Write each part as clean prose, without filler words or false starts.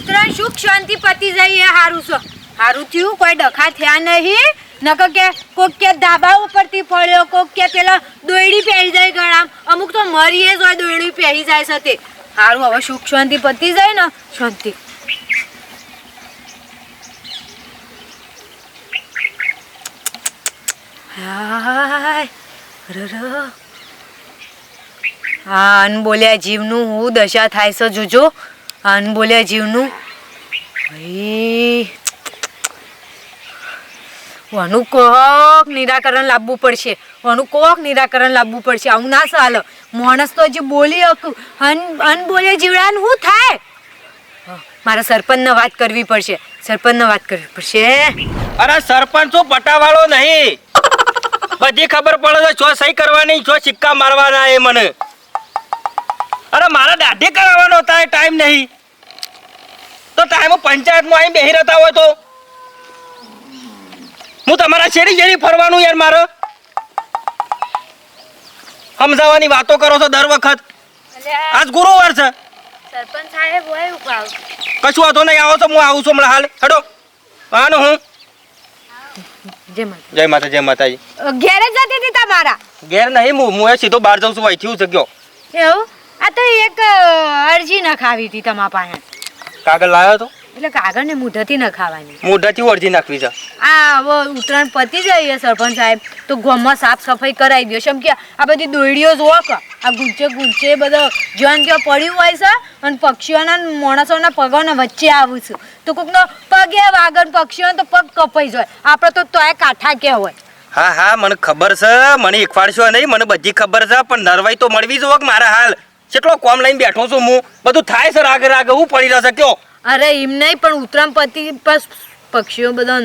ઉત્તરાયણ સુખ શાંતિ પતી જાય એ હારું છે. હારું થયું કોઈ ડખા થયા નહીં. નકર કે કોક કે ધાબા ઉપરથી પડ્યો, કોક કે પેલા દોયડી પહેરી જાય ગળામ, અમુક તો મરીએ જ હોય દોયડી પહેરી જાય છે તે. હારું હવે સુખ શાંતિ પતી જાય ને શાંતિ. હાય રર અનબોલ્યા જીવનું હું દશા થાય છે જોજો. અનબોલ્યા જીવનું આનું કોક નિરાકરણ લાવવું પડશે. આનું કોક નિરાકરણ લાવવું પડશે. આવું ના ચાલે. માણસ તો હજી બોલી અનબોલ્યા જીવડાનું શું થાય? મારા સરપંચને વાત કરવી પડશે. સરપંચને વાત કરવી પડશે. અરે સરપંચ તો પટાવાળો નહીં, બધી ખબર પડે છે છો સહી કરવાની, છો સિક્કા મારવાના એ મને. અરે મારા દાઢી કરાવવાનો હતા, ટાઈમ નહીં તો ટાઈમ પંચાયતમાં આવીને બેહી રહેતા હોય તો હું તમારા શેરી શેરી ફરવાનું યાર. મારે સમજાવવાની વાતો કરો છો દર વખત. આજ ગુરુવાર છે. સરપંચ સાહેબ હોય ઉપાવ કશું વાતો નહીં. આવો તો હું આવું છું હમણાં હાલ. હેડો આનો હું જય માતા. જય માતા. જય માતાજી. ઘેર જ જતી હતી તમારા? ઘેર નહીં, હું સીધો બહાર જાઉં છું. અહીંથી હું ગયો. એવું? આ તો એક અરજી ન ખાવી હતી તમારા પાસે. કાગળ લાવ્યો તો એટલે કાગળ ને મૂઢાથી ન ખાવાની. મોઢાથી અરજી નાખવી છે. આ હવે ઉત્તરાયણ પતી જાય સરપંચ સાહેબ તો ગામમાં સાફ સફાઈ કરાવી દો. કેમ કે આ બધી દોયડીઓ જોવો કે આ ગુંચે બધો જ્યાં ત્યાં પડ્યું હોય છે અને પક્ષીઓના માણસોના પગોના વચ્ચે આવું છું તો કોકનો પગે વાગન પક્ષીઓનો તો પગ કપાઈ જાય. આપણે તો તોય કાંઠા કે હોય. હા હા મને ખબર છે, મને એકવાડશો નહીં, મને બધી ખબર છે, પણ નરવાઈ તો મળવી જ હોય મારા. હાલ કેટલો કોમ લઈને બેઠો છું હું. બધું થાય છે રાગે રાગે. હું પડી રહ્યો છે કયો? અરે એમ નહીં, પણ ઉત્તરાયણ પતિ બસ પક્ષીઓ બધા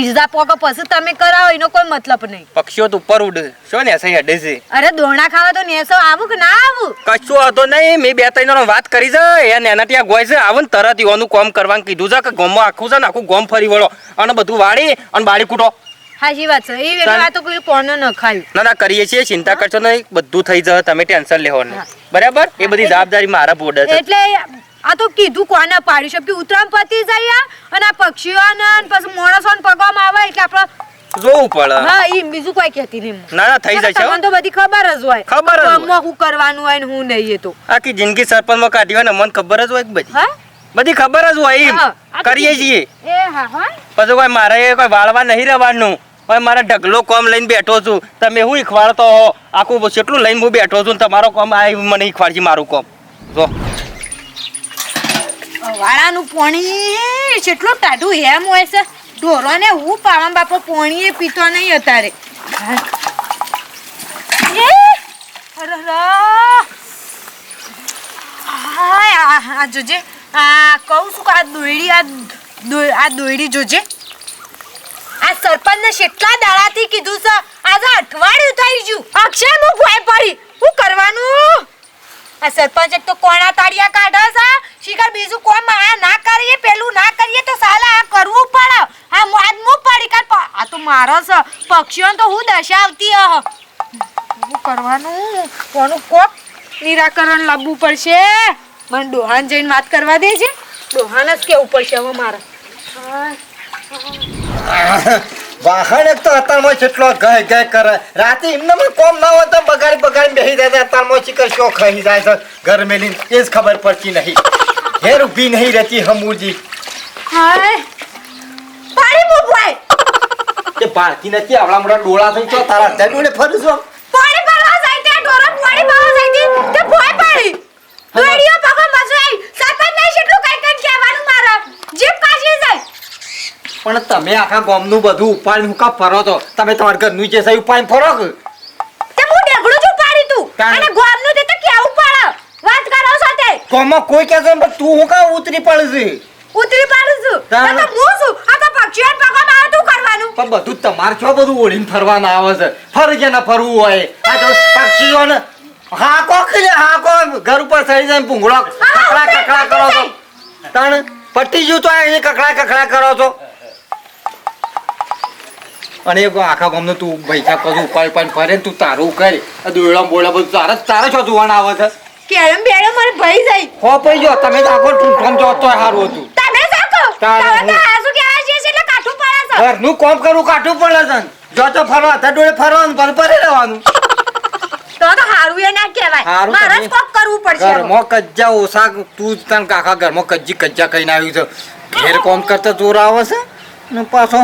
ઈજા પોકા પછી તમે કરાવો એનો કોઈ મતલબ નહીં. પક્ષીઓ તો ઉપર ઉડે શું ને સહી હડે છે. અરે દોણા ખાવા તો નેસો આવું કે ના આવું? કશું હતો નહીં. મેં બે ત્રણ વાત કરી છે એને એના ત્યાં ગોય છે. આવું ને તરત એવાનું કોમ કરવાનું કીધું છે કે ગોમમાં આખું છે ને આખું ગોમ ફરી વળો અને બધું વાળી અને બાળી કૂટો. હાજી વાત છે. એ વેલા તો કોઈ કોને ન ખાયું. ના ના કરીએ છીએ, ચિંતા કરશો નહીં, બધું થઈ જશે. તમે ટેન્શન લેવો નહીં. બરાબર? એ બધી જવાબદારી મારા બોર્ડ છે. એટલે આ તો કીધું કોને પાડ્યું છે કે ઉત્તરાયણ પતી જાય અને આ પક્ષીઓને પછી માણસોને પગવામાં આવે એટલે આપણે જોવું પડે. હા ઈ બીજું કોઈ કહેતી નહીં. ના ના થઈ જશે. તમને તો બધી ખબર જ હોય. ખબર જ હોય. ગામમાં શું કરવાનું હોય ને શું નહીં. એ તો આખી જિંદગી સરપંચમાં કાઢી હોય ને મને ખબર જ હોય કે બધી. હા બધી ખબર જ હોય. એમ કરીએ છીએ. એ હા હા પછી કોઈ મારે કોઈ વાળવા નહીં રહેવાનું. હવે મારા ઢગલો કોમ લઈને બેઠો છું. તમે હું ઈખવાડતો હો આખું કેટલું લઈને હું બેઠો છું. તમારો કોમ આ મને ઈખવાડજી મારું કોમ. જો વાળાનું પાણી કેટલું ટાઢું એમ હોય છે. ઢોરોને હું પાવા બાપો પાણી એ પીતો નહીં અત્યારે. આ જોજે આ કહું છું કે આ દોયડી જોજે. આ સરપંચને કેટલા દાડાથી કીધું છે. આજે અઠવાડિયું થઈ ગયું. અક્ષય હું ભોય પડી. શું કરવાનું? આ સરપંચ એક તો કોણા તાળિયા કાઢે છે. શિકાર બીજું કોમ આ ના કરીએ પેલું ના કરીએ તો સાલા આ કરવું પડે. આ આજ હું પડી કાઢ. આ તો મારો છે. પક્ષીઓને તો હું દશા આવતી શું કરવાનું? કોનું કોક નિરાકરણ લાવવું પડશે. મને ડોહાન જઈને વાત કરવા દેજે. ડોહાન જ કેવું પડશે હવે મારે. વાહન એક તો અત્યારમાં જેટલો ગાય ગાય કરે. રાતે એમને કોમ ના હોય તો બગાડી બેસી જાય. અત્યારમાં ચીકર શો ખાઈ જાય છે ઘર મેલી એ જ ખબર પડતી નહીં. હેર ઊભી નહીં રહેતી હમુરજી. હાય પાડી મો ભાઈ કે ભારતી નથી આવડા મોટા ડોળા થઈ તો તારા જડુને ફરું છું. પાડી પાડવા જાય તે ડોરો પાડી પાડવા જાય તે ભોય પાડી દોડીઓ પગો મસાઈ સરપંચ નહીં કેટલું કઈ કઈ કહેવાનું મારા જીપ કાશી જાય. પણ તમે આખા ગામનું બધું ઉપાડીને હું કા ફરો તો? તમે તમારા ઘરનું જે છે ઉપાડીને ફરો કે? તે હું ઢેગડું જ ઉપાડી તું અને ગામનું તે તો કેવું પડે. વાત કરો સાથે ગામમાં કોઈ કહે છે પણ તું હું કા ઉતરી પડે છે? ઉતરી પાડું છું તો હું છું. આ તો પક્ષીઓને પગમાં આવે તું કરવાનું. પણ બધું તમારે છો બધું ઓળીને ફરવાના આવે છે. ફરજે ના ફરવું હોય. આ તો પક્ષીઓને હા કો ઘર ઉપર ચડી જાય ભૂંગળો કકડા કરો છો. તણ પટી ગયું તો એને કકડા કરો છો. અને આખા ગામનું તું પૈસા કશું ઉપાડી ફરે તું તારું કરે દોયડા બોયડા બધું તારે છો જોવાના આવે છે. કેરમ બેડમ મારે ભઈ જાય હો પઈ જો તમે તો આખો ઠૂંઠમ જો તોય સારું હતું તમે જાકો તારે તમે તો હાસુ કહેવા છે એટલે કાઠું પડે છે ઘરનું કામ કરવું કાઠું પડે છે જો તો ફરવા હતા ડોળે ફરવાનું પર પરે રહેવાનું તો હારું એ ના કહેવાય હારું મારે જ તમે- કોક કરવું પડશે હવે. ઘરમાં કજ્જા ઓછા તું જ તને કાકા ઘરમાં કજ્જા કહીને આવ્યું છે ઘેર કામ કરતા ચોર આવે છે ને પાછો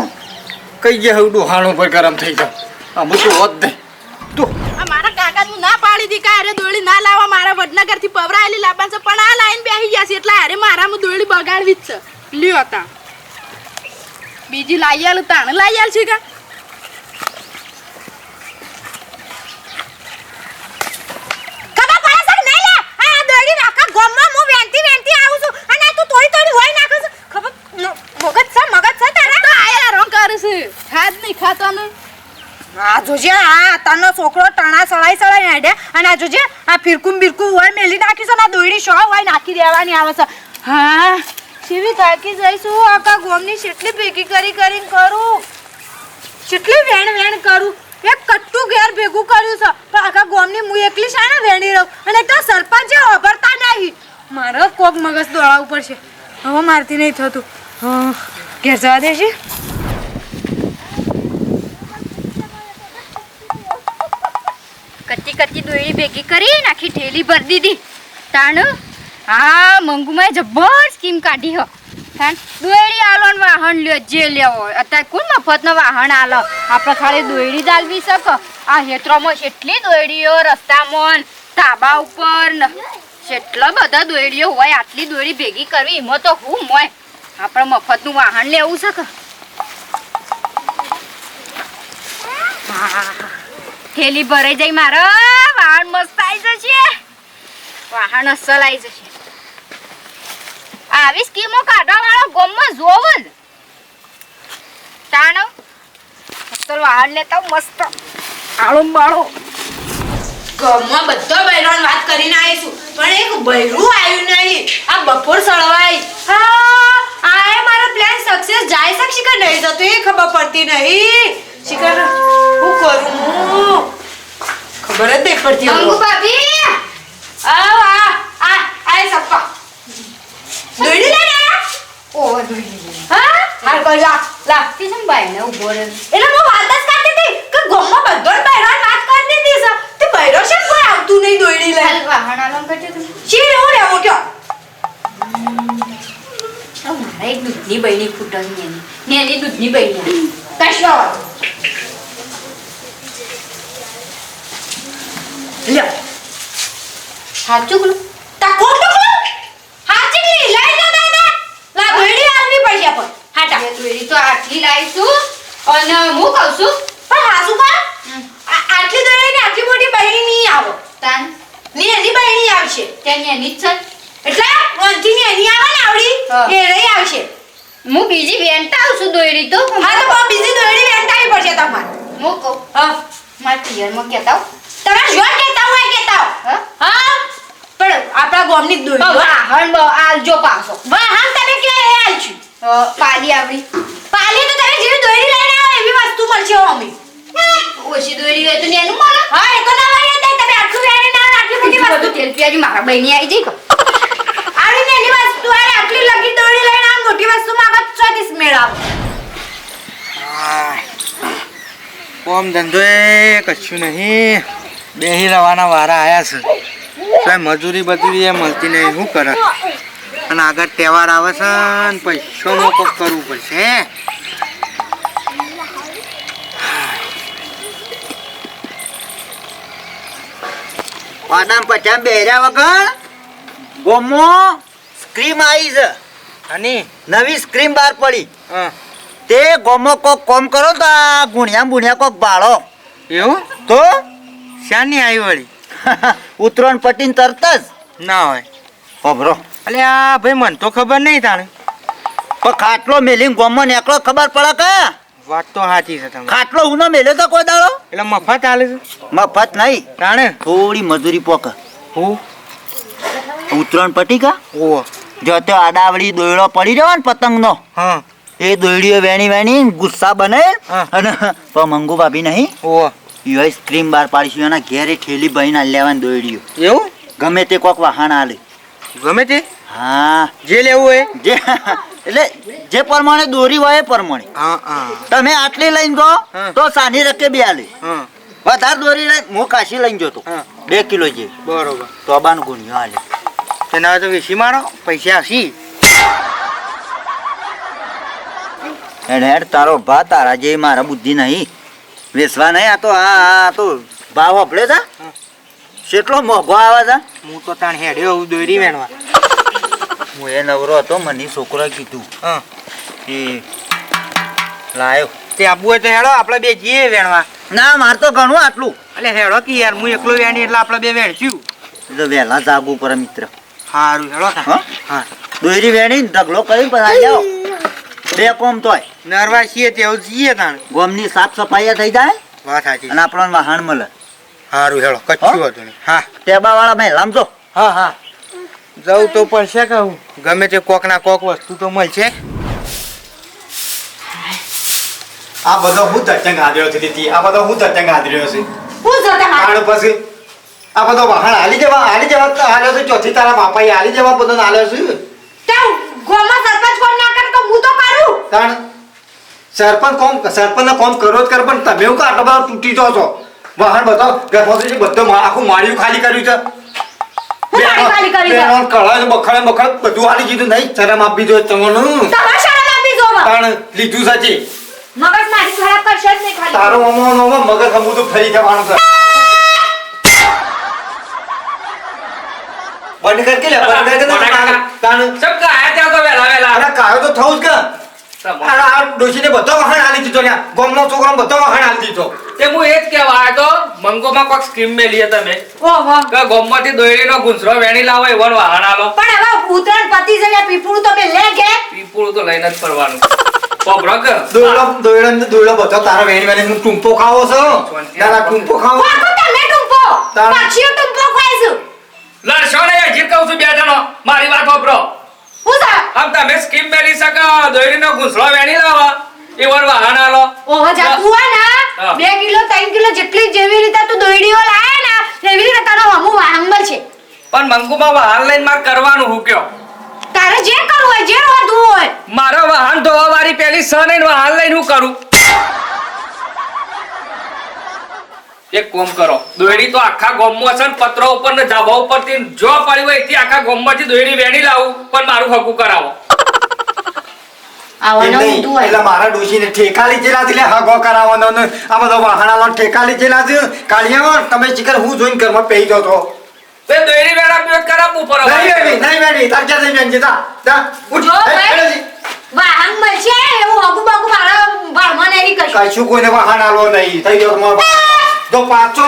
કઈ જે હવડું હાણું પર ગરમ થઈ જાય અમુક તો હોત દે તું આ મારા કાકાનું ના પાડી દી કારે દોડી ના લાવવા મારા વડનગરથી પવરાયેલી લાવવાનું છે પણ આ લાઈન બેહી ગયા છે એટલે હારે મારામાં દોડી બગાડવી જ છે લ્યો તા બીજી લાઈ આલું તાણ લાઈ આલ છે કા ખબર પડે છે કે નહીં લે આ દોડી આખા ગામમાં હું વેંતી આવું છું અને તું થોડી હોય નાખું છું ખબર મગજ છે તારા તો આયા રોંગ કરે છે ખાદ નહીં ખાતો ને આ જોજે આ તનો છોકરો ટણા સળાઈ નાડે અને આ જોજે આ ફિરકું બિરકું હોય મેલી નાખી છે ને આ દોયડી શો હોય નાખી દેવાની આવે છે હા કેવી થાકી જઈશું આખા ગોમની કેટલી ભેગી કરીને કરું કેટલી વેણ કરું એક કટ્ટું ઘેર ભેગું કર્યું છે પણ આખા ગોમની હું એકલી શાણે વેણી રહું અને એક તો સરપંચે વાપરતા નહીં મારે કોક મગજ દોડાવવું પડશે હવે મારથી નહીં થતું ઘેર જવા દેશે કચ્ચી દોયડી ભેગી કરી નાખી ઠેલી ભરી દીધી તાણ હા મંગુમાં જબ્બર સ્કીમ કાઢી હો તાણ દોયડી આલો ને વાહન લ્યો જે લેવો હોય અત્યારે કોણ મફતનો વાહન આલો આપણે ખાલી દોયડી જ આલવી શકો આ હેત્રોમાં કેટલી દોયડીઓ રસ્તામાં ધાબા ઉપર ને કેટલા બધા દોયડીઓ હોય આટલી દોયડી ભેગી કરવી એમાં તો હું મોય આપણે મફતનું વાહન લેવું છે કે હા થેલી ભરાઈ જાય મારો વાહન મસ્ત આવી જશે વાહન અસલ આવી જશે આવી સ્કીમો કાઢવા વાળો ગોમમાં જોવો જ તાણો અસલ વાહન લેતા મસ્ત આળો બાળો ગામમાં બધા બૈરાની વાત કરીને આવીશું પણ એક બૈરું આવ્યું નહીં આ બપોર સળવાઈ હા આ મારો પ્લાન સક્સેસ જાય શકશે કે નહીં જતો એ ખબર પડતી નહીં શિખર હું કરું હું ખબર જ નહીં પડતી મંગુ ભાભી આ સપ્પા દોડી લે ને ઓ દોડી હા હાલ કોઈ લા તે સમ બાઈ ને ઉભો રહે એટલે હું વાત જ કરતી હતી કે ગામમાં બધો બૈરાની વાત કરતી હતી સર તે બૈરો છે કોઈ આવતું નહીં દોડી લે હાલ વાહન આલમ કરજો તમે શી એવું લેવો કયો મારા એક દૂધની બહેની ખૂટવાની નેની દૂધની બહેની કશો લ્યો સાચું બોલું તા ખોટું બોલ હાચી લઈ દે લા દોડી આવવી પડશે પણ હાટા એ દોરી તો આટલી લાવીશું અને હું કહું છું પણ હાસુ કા આટલી દોડી ને આટલી મોટી બહેરી નહીં આવો તાન ની એની બહેરી આવશે ત્યાં નેની જ છે એટલે વંચી ની એની આવે ને હા. આવડી એ રહી આવશે હું બીજી વેણતા આવું છું દોરી તો હા તો બહુ બીજી દોડી વેંટાવી પડશે તમારે હું કહું હા મારા પિયરમાં કહેતા આવું. તમે જો કહેતા હોય કહેતા હા? હા પણ આપણા ગામની જ દોડી વાહણ આલજો પાછો વાહ હા તમે કે એ આલશું પાલી આવડી પાલી તો તમે જેવી દોડી લઈને આવો એવી વસ્તુ મળશે હો અમે ઓછી દોરી હોય તો નેનું મળે હા એ તો ના વાળી દે તમે આટલું વેણી ના આટલી મોટી બધું વસ્તુ તેલ પિયાજી મારા બહેની આવી જાય કે આવીને એની વસ્તુ આલે આટલી લગી દોડી લઈને આ મોટી વસ્તુ માંગત ચોથી મેળાવ કોમ ધંધો એ કશું નહીં બેહી રહેવાના વારા આયા છે તો મજૂરી બજૂરી એ મળતી નહીં શું કરે અને આગળ તહેવાર આવે છે ને પૈસાનું કોક કરવું પડશે વાડામ પછા બેર્યા વગર ગોમો સ્ક્રીમ આવી છે અને નવી સ્ક્રીમ બહાર પડી તે ગોમો કોક કોમ કરો તો આ ગુણ્યા કોક બાળો એવું તો શાની આવી વળી ઉતરણ પટીને તરત જ ના હોય ખબરો અલે આ ભાઈ મને તો ખબર નહીં તાણે પણ ખાટલો મેલીને ગોમો નીકળો ખબર પડે કે વાત તો સાચી છે તમે ખાટલો ઉનો મેલ્યો તો કોઈ દાડો એટલે મફત આલે છે મફત નહીં તાણે થોડી મજૂરી પોક હું ઉતરણ પટી કા ઓ જો તે આડાવડી દોયડો પડી રહ્યો ને પતંગનો હા એ દોયડીઓ વેણી ગુસ્સા બને અને મંગુ ભાભી નહીં ઓ યુ સ્ક્રીમ બાર પાડીશું એના ઘેરે ઠેલી બહીને લેવાની દોયડીઓ એવું ગમે તે કોક વાહન આલે ગમે તે હા જે લેવું હોય જે એટલે જે પ્રમાણે દોરી હોય એ પ્રમાણે હા હા તમે આટલી લઈને ગો હા. તો સાની રકે બે આલે હા વધારે દોરી લઈને હું કાશી લઈને જતો હા. 2 કિલો જે બરોબર તો અબાનું ગુણ્યો આલે તેના તો વેચી મારો પૈસા હસી એને હેડ તારો ભા તારા જેવી મારા બુદ્ધિ નહીં વેચવા નહીં આ તો ભાવ હપડે છે કેટલો મોંઘો આવે છે હું તો તાણ હેડ્યો હું દોરી વેણવા હું એ નવરો હતો મને છોકરાએ કીધું હા કે લાયો તે આપવું હોય તો હેડો આપણે બે જઈએ વેણવા ના માર તો ઘણું આટલું એટલે હેડો કે યાર હું એકલો વેણી એટલે આપણે બે વેણશું એટલે વહેલા જાગવું પડે મિત્ર સારું હેડો હા? હા દોરી વેણી ઢગલો કરી પછી જાઓ બે કોમ તોય નરવા છીએ તેવું જઈએ તાણ ગોમની સાફ સફાઈ થઈ જાય વાત સાચી અને આપણને વાહન મળે સારું હેડો કચ્છું હતું નહીં હા ટેબા વાળા મહેલામ જો હા હા જવું તો પડશે કહું ગમે તે કોક ના કોક વસ્તુ તો મળશે આ બધો હું ધચંગ આદર્યો છે દીદી આ બધો હું ધચંગ આદર્યો છે હું જો તમારે આણ પછી આ બધો વાહન હાલી જવા હાલ્યો છે ચોથી તારા બાપાએ હાલી જવા બધો હાલ્યો છે કેમ ગોમાં સરપંચ કોણ ના કરે તો હું તો કરું તાણ સરપંચ કોમ કરો જ કર પણ તમે હું આટલો બધો તૂટી જાઓ છો વાહન બધો ગર્ભવતી બધો આખું માળિયું ખાલી કર્યું છે હું માળી ખાલી કરી છે? બેનો કળા બખડે બધું હાલી દીધું નહીં શરમ આપી દો તમારું તમારે શરમ આપી જો તાણ લીધું સાચી મગજ મારી ખરાબ કરશે જ નહીં ખાલી તારો મગજ હમું તો ફરી જવાનું છે બંધ કર કે લે બંધ કર કે તાણ સબ કા આયા ત્યાં તો વેલા વેલા અરે કાયો તો થવું જ કે અરે આ ડોશીને બધો વહાણ આલી દીધો ને ગોમનો છોકરો બધો વહાણ આલી દીધો તે હું એ જ કહેવા આવ્યો તો મંગોમાં કોક સ્કીમ મેલી તમે ઓહો કે ગોમમાંથી દોયડીનો ગુંસરો વેણી લાવો એવન વાહન આલો પણ હવે ઉતરાણ પતિ જઈને પીપળું તો બે લે કે પીપળું તો લઈને જ ફરવાનું પોબરો કે દોયડો બધો તારા વેણી વેણી હું ટૂંપો ખાવો છો તારા ટૂંપો ખાવો કોકો તમે ટુંપો તાર- પક્ષીઓ ટુંપો ખાઈશું લડશો ને હજી કહું છું બે જણો મારી વાત વાપરો હું સા આમ તમે સ્કીમ મેલી શકો દોયડીનો ગુંસરો વેણી લાવો એવન વાહન આલો ઓહો જા તું આ ના હા. 2 કિલો 3 કિલો જેટલી જેવી રીતે તું દોયડીઓ લાયા ને એવી રીતે તારો હમુ વાહંબર છે પણ મંગુમાં વાહન લઈને માર કરવાનું હું કયો તારે જે કરવું હોય જે વધવું હોય મારો વાહન ધોવા વાળી પેલી સ નહીં વાહન લઈને હું કરું એક કોમ કરો દોયડી તો આખા ગોમમાં છે ને પત્રો ઉપર ને ધાબા ઉપર થી જો પડી હોય થી આખા ગોમમાંથી દોયડી વેણી લાવું પણ મારું હકુ કરાવો આવવાનો નહીં, ઊંધું હોય એટલે મારા ડોશીને ઠેકા લીધેલા છે, એટલે હાગો કરાવવાનો ને આ બધો વાહણાનો ઠેકા લીધેલા છે. કાળિયામાં તમે ચિકન હું જોઈને ઘરમાં પેઈ દો છો. તે દોયડી વેણા પીવે કરાવવું પડે નહીં બેડી, તાર ક્યાં થઈ બેન જા, જા, ઉઠ, જો હેડ, ભાઈ. હેડ જી. વાહન મળશે એવું હગુ બગુ મારા ભણમાં નહીં કશું કશું કોઈને વાહન આલો નહીં થઈ ગયો તમારો. તો પાછો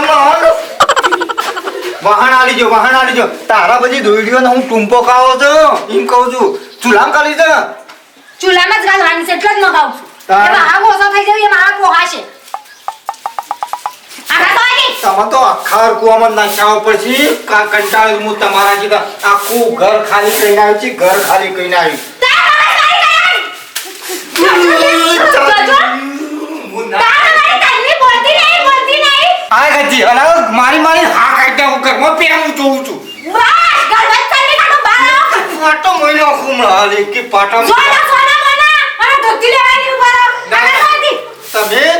વાહન આલી જો, વાહન આલી જો. તારા બધી દોયડીઓને હું ટૂંપો ખાવો છો એમ કહું છું. ચૂલામ ખાલી છે. ચૂલામાં જ ગાલવાની છે એટલે જ મગાવું છું તાર- એમાં આગ ઓછો થઈ જાય એ મારા પોહાશે આના તો આજી તમે તો આખા કુવામાં નાખ્યા પડશે. કંટાળ્યો હું તમારા જેવા. આખું ઘર ખાલી કરીને આવ્યું છે, ઘર ખાલી કરીને આવ્યું. આ ગજી અને મારી હા કાઢ્યા હું ઘરમાં પેવું જોઉં છું. પાટો મહિનો ખુમળા હાલે કે પાટો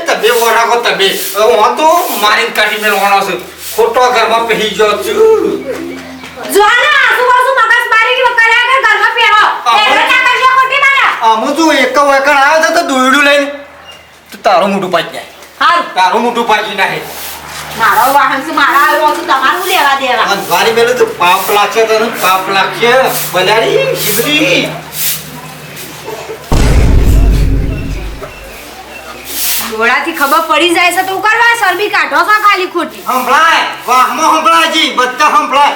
તમે વરાકો તમે હું તો મારી કાઢી મેળવાનો છું. ખોટો ઘરમાં પહેરી ગયો છું. આમ તું એક વેકણ આવ્યો છે તો દોયડું લઈને તો તારું મોઢું પાકી જાય. તારું મોઢું પાકી નાખે. મારો વાહન છે મારા આવ્યો છું તમારું લેવા દેવા અને વારી મેલું તો પાપ લાગશે તને પાપ લાગશે બલાડી શિબરી. ડોળાથી ખબર પડી જાય છે તો હું કરવા સરબી કાઢો છો ખાલી ખોટી સંભળાય વાહમાં સંભળાય જી બધા સંભળાય.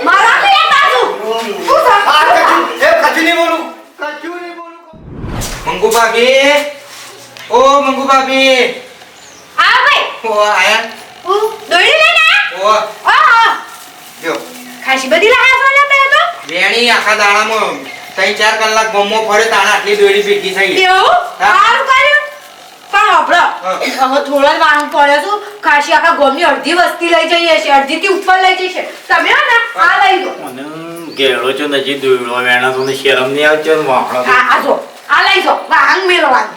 મારા તો એક બાજુ આ કચું એ કચું નહીં બોલું. કચું નહીં બોલું. મંગુ ભાભી, ઓ મંગુ ભાભી, આ ભાઈ ઓ આયા, હું દોડી લઈને ઓ આયા જો ખાસી બધી લાયા છો ને તે તો વેણી આખા દાડામાં 3-4 કલાક ગમો ફરે તાણા આટલી દોડી ભેગી થઈ. એવું હા. સારું કર્યું પણ આપણો હા. હવે થોડો જ વાહન પડ્યો છું ખાસી આખા ગામની અડધી વસ્તી લઈ જઈએ છે, અડધીથી ઉપર લઈ જઈએ છે. તમે હો ને આ લઈ લો. મને ગેળો છો નજી દોયડો વેણા તો શરમ નહીં આવતી ને વાહણો આ જો આ લઈ જો વાહંગ મેલવાનું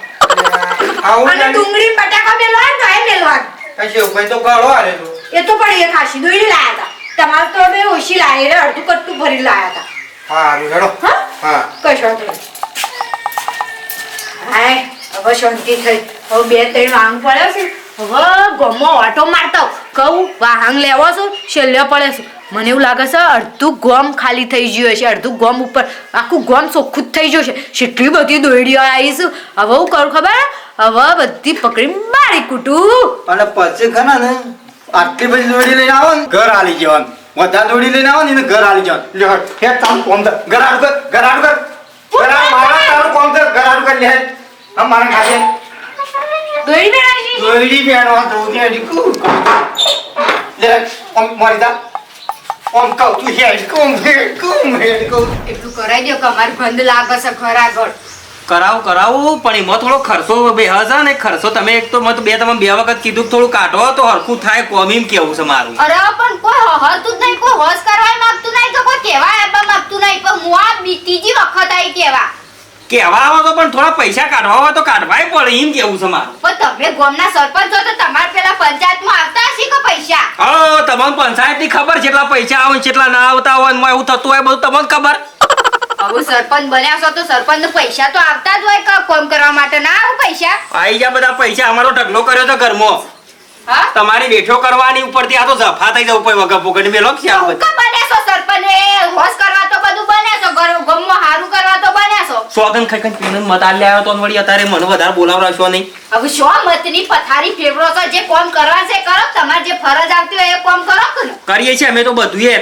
આવું અને ડુંગળી બટાકા મેલવાનું તો એ મેલવાનું. કશે ઉપર તો ગાળો આલે તો એ તો પણ એ ખાસી દોડી લાયા હતા. તમારે તો બે ઓછી લાયા એટલે અડધું કટ્ટું ભરી લાયા હતા. હારું હેડો હા હા કશો વાંધો નહીં. હાય હવે શાંતિ થઈ. હવે 2-3 વાહન પડ્યો છે. હવે ગમો ઓટો મારતા કહું વાહન લેવો છું છેલ્લે પડે છે. મને એવું લાગે છે અડધું ગોમ ખાલી થઈ ગયું છે, અડધું ગોમ ઉપર આખું ગોમ ચોખ્ખું જ થઈ ગયું છે. કેટલી બધી દોયડીઓ આવી છે. હવે હું કરું ખબર? હવે બધી પકડી મારી કૂટું. અને પછી ખરા ને આટલી બધી દોડી લઈને આવો ને ઘર આલી જવાનું. બધા દોડી લઈને આવો ને એને ઘર આલી જવાનું. લે હટ તારું કોમ કર ઘર આડું કર ઘર આડું કર ઘર આડું મારા તારું કોમ કર ઘર આડું કર લે હમ મારા ખાતે દોયડી મેળાજી દોડી બેણવા દોડી આડી કુ લે ઓમ મારી દા ઓમ કહું તું હેડ કોમ હેડ કહું એટલું કરાઈ દો કે અમારે ગંધ લાગે છે ઘર આગળ. કરાવું પણ એમાં થોડો ખર્ચો બે હજાર ને ખર્ચો તમે એક તો મેં તો તમે 2 વખત કીધું કે થોડું કાઢો તો હરખું થાય કોમ એમ કેવું છે મારું. અરે પણ કોઈ હરતું જ નહીં, કોઈ હોશ કરવા માંગતું નહીં, તો કોઈ કહેવા આપવા માંગતું નહીં. પણ હું આ ત્રીજી વખત આવી કહેવા. કહેવા આવો તો પણ થોડા પૈસા કાઢવા હોય તો કાઢવાય પડે એમ કેવું છે મારું. પણ તમે ગામના સરપંચ છો તો તમારે પેલા પંચાયતમાં આવતા હશે કે પૈસા? તમને પંચાયતની ખબર છે કેટલા પૈસા આવે ને કેટલા ના આવતા હોય ને એવું થતું હોય બધું તમને ખબર. હવે સરપંચ બન્યા છો તો સરપંચ પૈસા તો આવતા જ હોય કે કામ કરવા માટે ના આવે પૈસા? આઈ જા બધા પૈસા અમારો ઢગલો કર્યો તો ઘરમાં. હા તમારી બેઠો કરવાની ઉપરથી આ તો જફા થઈ જવું પડે વગર પોકડી મેલો છે આ હું બધું. કે બન્યા છો સરપંચ? એ હોશ કરવા તો બધું બન્યા છો, ગામમાં હારું કરવા તો બન્યા છો. સોગન ખાઈ ખાઈ પીને મત આલ્યા આવ્યો તો ને વળી અત્યારે મને વધારે બોલાવરાશો નહીં. હવે શો મતની પથારી ફેરવો છો? જે કામ કરવા છે કરો, તમારે જે ફરજ આવતી હોય એ કામ કરો કે ને. કરીએ છીએ અમે તો બધું એ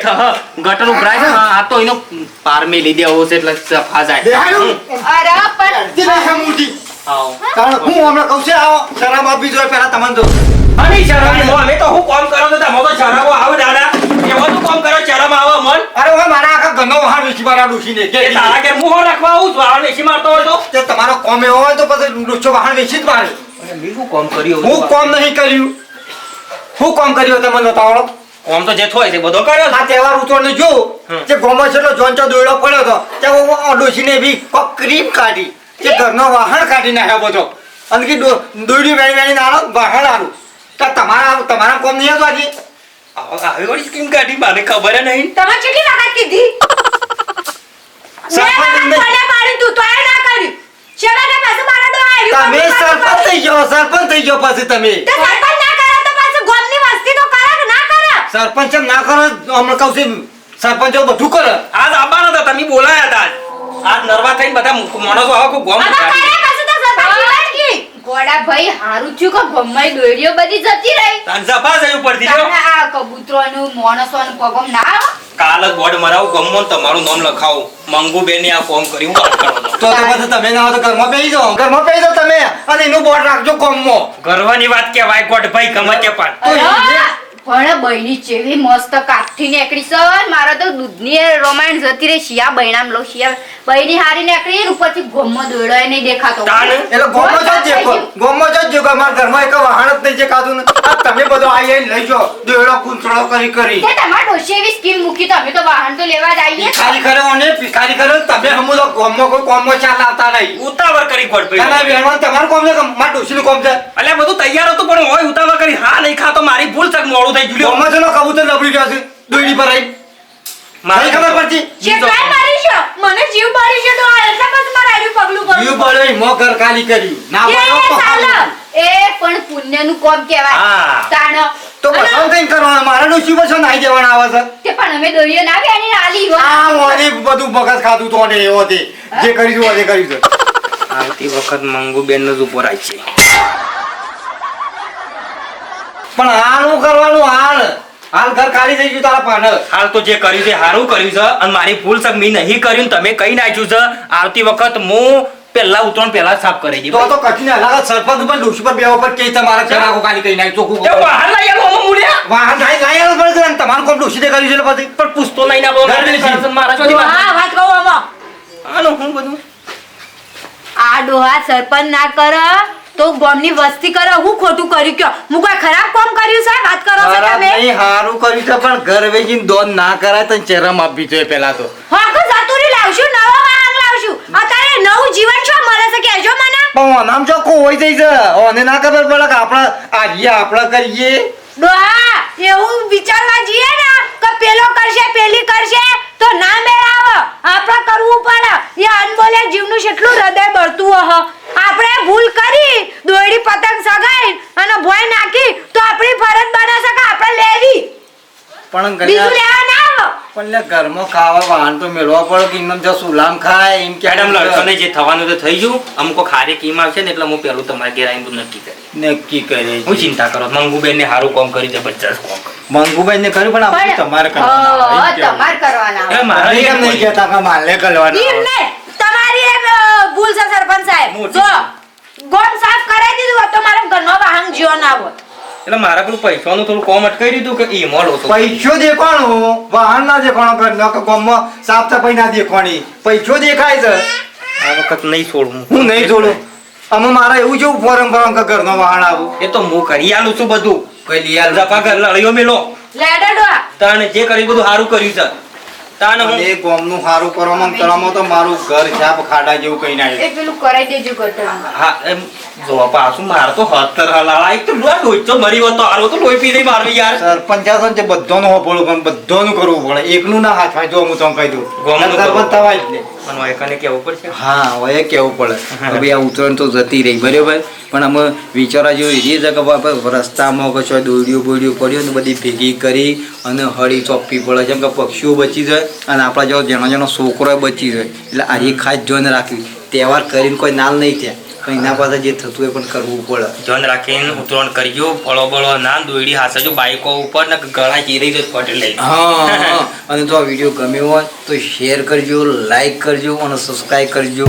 ગટર ઉભરાય છે આ તો એનો પાર મેલી દેવો છે એટલે જફા જાય. બેહાડું અરે પણ દિલા હમુજી આવો. કારણ હું હમણાં કહું છે આવો શરાબ આપી જોઈએ પહેલા તમને તો અને શરમ અમે તો હું કામ કરો તો તમે તો શરમો આવે દાદા એવો તો કામ કરો શરમ આવે મન. અરે હવે મારા આખા ઘરનો વહાણ વેચી મારા ડૂસીને કે એ તારા કે મુહો રાખવા આવું છું આ વેચી મારતો હોય તો તે તમારો કોમ એવો હોય તો પછી ડૂસો વહાણ વેચી જ મારે મેં શું કામ કર્યું હું કોમ નહીં કર્યું હું કોમ કર્યું તમને બતાવો કામ તો જે થોય છે બધો કર્યો છે. આ તહેવાર ઉતરને જો જે ગોમાં છેલ્લો જોનચો દોયડો પડ્યો હતો તે ડોસીને બી ક્રીમ કાઢી જે ઘરનો વાહણ કાઢી નાખ્યો બધો અને કે દોયડી વેણી વેણી નાળો વાહણ આલું તો તમારા કોમ નહીં હતું આજે આવી વળી સ્કીમ કાઢી મને ખબર નહીં. તમે કેટલી વખત કીધી? મેં વાહન પડે પાડી તું તોય ના કર્યું. શેવાને પાછું મારા ડો આવ્યું. તમે સરપંચ થઈ ગયો પછી તમે તો સરપંચ ના કરે તો પાછું ગામની વસ્તી તો કરે કે ના કરે? સરપંચ એમ ના કરો હમણાં કહું છું સરપંચો બધું કરે આજ આવવાના હતા તમે બોલાયા હતા આજ નરવા થઈને બધા માણસો આવો ખૂબ ગોમ હવે કરે પાછું તો સરપંચ જીવન કી. ગોડા ભાઈ હારું થયું કે ગમ્માઈ દોરીઓ બધી જતી રહી. જફા જઈ ઉપરથી જો તાણે આ કબૂતરોનું માણસોનું પગમ ના આવે? કાલ જ બોર્ડ મરાવું ગમો ને તમારું નામ લખાવું મંગુ બેને આ કોમ કર્યું વાત કરો તો પછી તમે ના હો તો ઘરમાં બેસી જાઓ તમે અને એનું બોર્ડ રાખજો કોમમાં ગર્વની વાત કહેવાય ગોડ ભાઈ ગમે તે પણ અરે, પણ બહેની ચેવી મસ્ત કાઠી નીકળી છે. મારે તો દૂધની રોમાણ જતી રહી. શિયા બહેણામ લો શિયા બહેની હારી નીકળી ને ઉપરથી ગોમમાં દોયડો નહીં દેખાતો. તાને? એટલે ગોમમાં જ જો અમારા ઘરમાં એક વાહણ જ નહીં જે ખાધું ને આ તમે બધો આઈ લઈ જાઓ દોયડો કૂંચડો કરી તે તમારે ડોશી એવી સ્કીમ મૂકી તમે તો વાહન તો લેવા જ આવીએ. ભિખારી કરો અને ભિખારી કરો તમે હમુ તો ગોમમાં કોઈ કોમમાં ચાલ આવતા નહીં ઉતાવળ કરી ગોડ અને ભાઈ વેણવાનું તમારું કોમ છે કે મારા ડોશીનું કોમ છે એટલે બધું તૈયાર હતું પણ હોય ઉતાવળ કરી હા નહીં ખાતો મારી ભૂલ છે મોડું થઈ ગયું ગોમમાં ચલો કબૂતર લબડી ગયો છે દોયડી પર આવી મારી ખબર પડતી શેઠાઈ મારી છે. મને જીવ મારી છે તો આ એટલે પછી મારે આર્યું પગલું કરું. જીવ બળે મો ઘર ખાલી કર્યું ના એ બળો તો ચાલો. એ પણ પુણ્યનું કોમ કહેવાય. હા. તાણ તો પસંદ કઈ કરવાનું મારા ડોશી પસંદ આવી જવાના આવે છે તે પણ અમે દોરીઓ ના બેની આલી હો. આ મોને બધું બગસ ખાધું તો ને એવો તે જે કરીશું તે કરીશું આવતી વખત મંગુ બેન જ ઉપર આવી છે પણ હાલ કરવાનું હાલ ઘર ખાલી થઈ ગયું તારા પાન હાલ તો જે કર્યું છે સારું કર્યું છે અને મારી ભૂલ છે મેં નહીં કર્યું ને તમે કઈ નાખ્યું છે આવતી વખત હું પહેલા ઉતરણ પહેલા જ સાફ કરી તો દીધું તો કચીને અલગ સરપંચ ઉપર ડોશી પર બે ઉપર કે તમારા ચરાકો ખાલી કઈ નાખ ચોખ્ખું તે બહાર લઈ આવો હું મૂલ્યા વાહન લાઈ આવો પડે છે તમારું કોમ ડોશી તે કર્યું છે એટલે પછી પણ પૂછતો નહીં ના બોલો ઘરની છે. મારા ચોથી વાત હા વાત કહું આમાં. આનો હું બધું આ ડોહા સરપંચ ના કર તો ગામની વસ્તી કરે હું ખોટું કર્યું કયો હું કોઈ ખરાબ કામ કર્યું છે વાત કરો છો ખરાબ તમે નહીં, હારું કર્યું છે પણ ઘર વેચીને દોન ના કરાય તને ચરમ આપવી જોઈએ પેલા તો. હોકો જતુરી લાવશું નવો વાહન લાવશું અત્યારે નવું જીવન શું મળે છે કહેજો મને પણ ઓનામ ચોખ્ખું હોય જાય છે ઓને ના ખબર પડે કે આપણે આવીએ આપણે કરીએ. ડોહા એવું વિચારવા જઈએ ને કે પેલો કરશે પેલી કરશે તો ના મેળાવે આપણે કરવું પડે એ અનબોલે જીવનું કેટલું હૃદય બળતું હ આપણે ભૂલ કરી દોયડી પતંગ સગાઈ અને ભોય નાખી તો આપણી ફરજ બને છે કે આપણે લેવી પણ બીજું લેવા ના આવે પણ લે ઘરમાં ખાવા વાહન તો મેળવા પડે કે એમને જો સુલામ ખાય એમ કે મેડમ લડકોને જે થવાનું તો થઈ ગયું અમુક ખારે કીમ આવશે ને એટલે હું પેલું તમારે ઘેર આવીને નક્કી કરી નક્કી કરે હું ચિંતા કરો મંગુબેન ને સારું કામ કરી જબરજસ્ત કામ કર્યું. મંગુભાઈ ને કર્યું પણ આપણે તમારે તમારે કરવાના એ મારા એમ એમ નહીં કહેતા કે માલે કરવાના એમ નહીં તમારી એક ભૂલ છે સરપંચ સાહેબ મોટી. જો ગોમ સાફ કરાવી દીધું હોત તો મારો ઘરનો વાહન જીવો ના હોત એટલે મારા પેલું પૈસાનું થોડું કોમ અટકાઈ દીધું કે ઈ મોલ હતો પૈસો દેખાણો વાહન ના દેખાણો ઘરનો કે ગામમાં સાફ સફાઈ ના દેખાણી પૈસો દેખાય છે આ વખત નહીં છોડવું હું નહીં જોડું અમે મારા એવું જેવું ફોરમ ફોરમ કે ઘરનો વાહન આવું એ તો હું કરી આલું છું બધું કઈ લઈ આલ રફા ઘર લડ્યો મેલો લેડો ડોહા તાણે જે કર્યું બધું સારું કર્યું છે તાણે હું એ ગામનું સારું કરવામાં કરવામાં તો મારું ઘર છાપ ખાડા જેવું કઈ ના એ પેલું કરાઈ દેજો ગટર હા એમ જોવા પાછું મારે તો હતર હલાળા એક તો લોચો મરી હોત તો હારો તો લોહી પી દઈ મારવી યાર સરપંચાસન છે બધાનું હોપડું પણ બધાનું કરવું પડે એકનું ના હાથ હોય જો હું તમને કહી દઉં ગામનું સરપંચ કરવું. થવાય જ નહીં. પણ વાયકાને કેવું પડશે હા હવે કેવું પડે હવે આ ઉતરણ તો જતી રહી બરાબર પણ અમે વિચારા જેવું એ છે કે બાપા રસ્તામાં કશો દોડ્યું બોડ્યું પડ્યું ને બધી ભેગી કરી અને હળી ચોપવી પડે જેમ કે પક્ષીઓ બચી જાય અને આપણા જેવો જેનો છોકરો બચી જાય એટલે આજે ખાસ જોઈને રાખવી તહેવાર કરીને કોઈ નાલ નહીં થયા પણ એના પાસે જે થતું એ પણ કરવું પડે ધ્યાન રાખીને ઉતરણ કરજો ફળો બળો ના દોયડી હાસજો બાઈકો ઉપર ને ગળા ચીરી જ ફટે લઈ હા અને જો આ વિડીયો ગમ્યો હોય તો શેર કરજો લાઈક કરજો અને સબસ્ક્રાઈબ કરજો